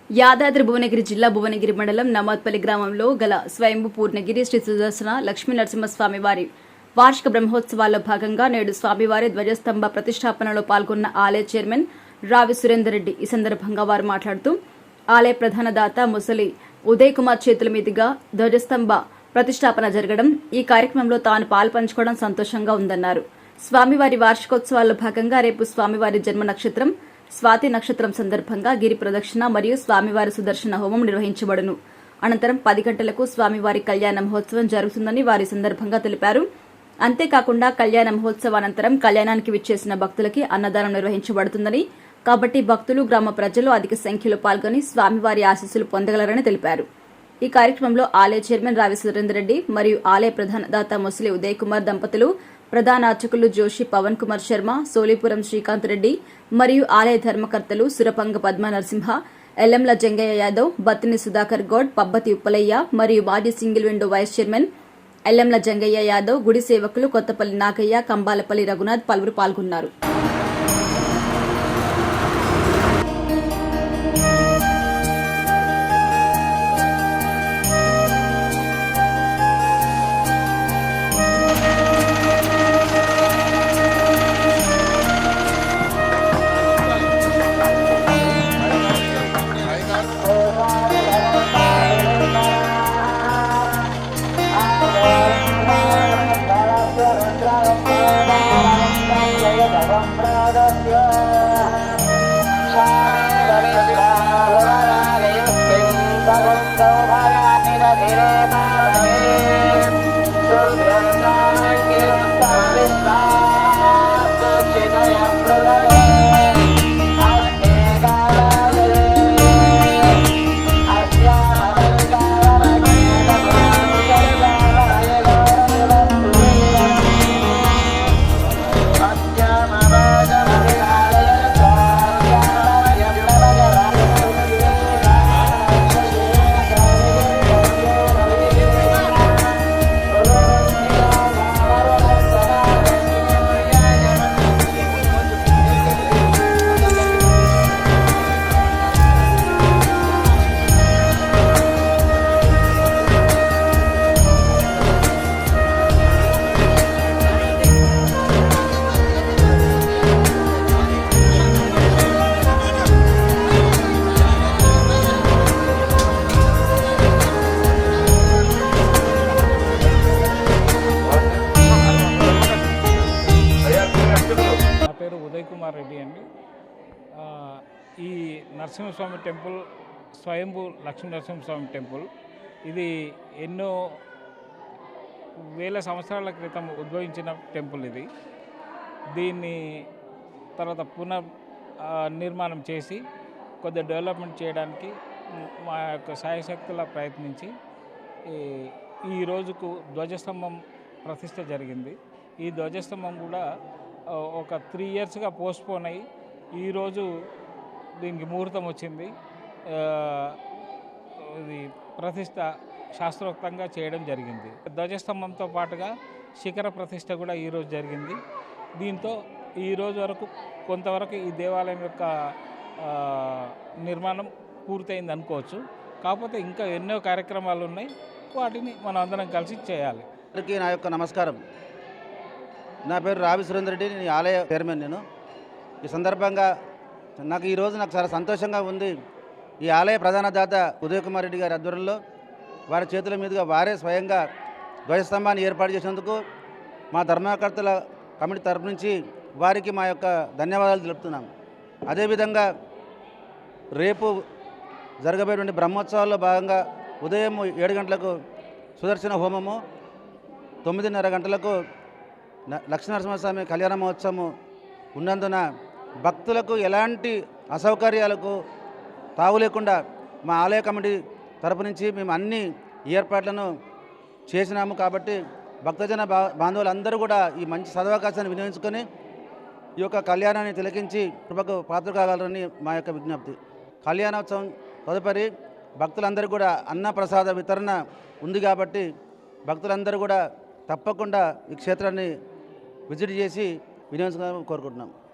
యాదాద్రి భువనగిరి జిల్లా భువనగిరి మండలం నమాద్పల్లి గ్రామంలో గల స్వయంభూ పూర్ణగిరి శ్రీ సుదర్శన లక్ష్మీ నరసింహస్వామి వారి వార్షిక బ్రహ్మోత్సవాల్లో భాగంగా నేడు స్వామివారి ధ్వజస్తంభ ప్రతిష్టాపనలో పాల్గొన్న ఆలయ చైర్మన్ రావి సురేందర్ రెడ్డి. ఈ సందర్భంగా వారు మాట్లాడుతూ ఆలయ ప్రధాన దాత ముసలి ఉదయ్ కుమార్ చేతుల మీదుగా ధ్వజస్తంభ ప్రతిష్టాపన జరగడం, ఈ కార్యక్రమంలో తాను పాల్పంచుకోవడం సంతోషంగా ఉందన్నారు. స్వామివారి వార్షికోత్సవాల్లో భాగంగా రేపు స్వామివారి జన్మ నక్షత్రం స్వాతి నక్షత్రం సందర్భంగా గిరి ప్రదక్షిణ మరియు స్వామివారి సుదర్శన హోమం నిర్వహించబడును. అనంతరం 10 గంటలకు స్వామివారి కళ్యాణ మహోత్సవం జరుగుతుందని వారి సందర్భంగా తెలిపారు. అంతేకాకుండా కళ్యాణ మహోత్సవానంతరం కళ్యాణానికి విచ్చేసిన భక్తులకి అన్నదానం నిర్వహించబడుతుందని, కాబట్టి భక్తులు గ్రామ ప్రజలు అధిక సంఖ్యలో పాల్గొని స్వామివారి ఆశీస్సులు పొందగలరని తెలిపారు. ఈ కార్యక్రమంలో ఆలయ చైర్మన్ రావి సురేందర్ రెడ్డి మరియు ఆలయ ప్రధాన దాత ముసలి ఉదయ్ కుమార్ దంపతులు, ప్రధాన అర్చకులు జోషి పవన్ కుమార్ శర్మ, సోలీపురం శ్రీకాంత్ రెడ్డి మరియు ఆలయ ధర్మకర్తలు సురపంగ పద్మ నరసింహ, ఎల్లంల జంగయ్య యాదవ్, బత్తిని సుధాకర్ గౌడ్, పబ్బతి ఉప్పలయ్య మరియు మాజీ single window vice chairman Ellamla Jangaiah Yadav, గుడి సేవకులు కొత్తపల్లి నాగయ్య, కంబాలపల్లి రఘునాథ్ పలువురు పాల్గొన్నారు. ఉదయ్ కుమార్ రెడ్డి అండి. ఈ నరసింహస్వామి టెంపుల్ స్వయంభూ లక్ష్మీ నరసింహస్వామి టెంపుల్ ఇది ఎన్నో వేల సంవత్సరాల క్రితం ఉద్భవించిన టెంపుల్. దీన్ని తర్వాత నిర్మాణం చేసి కొద్దిగా డెవలప్మెంట్ చేయడానికి మా యొక్క శాయశక్తుల ప్రయత్నించి ఈ రోజుకు ధ్వజస్తంభం ప్రతిష్ట జరిగింది. ఈ ధ్వజస్తంభం కూడా ఒక 3 ఇయర్స్గా పోస్ట్పోన్ అయ్యి ఈరోజు దీనికి ముహూర్తం వచ్చింది. ఇది ప్రతిష్ట శాస్త్రోక్తంగా చేయడం జరిగింది. ధ్వజస్తంభంతో పాటుగా శిఖర ప్రతిష్ట కూడా ఈరోజు జరిగింది. దీంతో ఈరోజు వరకు కొంతవరకు ఈ దేవాలయం యొక్క నిర్మాణం పూర్తయింది అనుకోవచ్చు. కాకపోతే ఇంకా ఎన్నో కార్యక్రమాలు ఉన్నాయి, వాటిని మనం అందరం కలిసి చేయాలి. నా యొక్క నమస్కారం. నా పేరు రావి సురేందర్ రెడ్డి, నేను ఆలయ చైర్మన్. నేను ఈ సందర్భంగా నాకు చాలా సంతోషంగా ఉంది. ఈ ఆలయ ప్రధాన దాత ఉదయ్ కుమార్ రెడ్డి గారి ఆధ్వర్యంలో వారి చేతుల మీదుగా వారే స్వయంగా ధ్వజస్తంభాన్ని ఏర్పాటు చేసినందుకు మా ధర్మకర్తల కమిటీ తరపు నుంచి వారికి మా యొక్క ధన్యవాదాలు తెలుపుతున్నాం. అదేవిధంగా రేపు జరగబోయేటువంటి బ్రహ్మోత్సవాల్లో భాగంగా ఉదయం 7 గంటలకు సుదర్శన హోమము, 9:30 గంటలకు లక్ష్మీనరసింహస్వామి కళ్యాణ మహోత్సవం ఉన్నందున భక్తులకు ఎలాంటి అసౌకర్యాలకు తావు లేకుండా మా ఆలయ కమిటీ తరపు నుంచి మేము అన్ని ఏర్పాట్లను చేసినాము. కాబట్టి భక్తజన బాంధవులందరూ కూడా ఈ మంచి సదవకాశాన్ని వినియోగించుకొని ఈ యొక్క కళ్యాణాన్ని తిలకించి కృపకు పాత్ర కాగలరని మా యొక్క విజ్ఞప్తి. కళ్యాణోత్సవం తదుపరి భక్తులందరూ కూడా అన్నప్రసాద వితరణ ఉంది కాబట్టి భక్తులందరూ కూడా తప్పకుండా ఈ క్షేత్రాన్ని విజిట్ చేసి వినియోగించుకోవాలని కోరుకుంటున్నాం.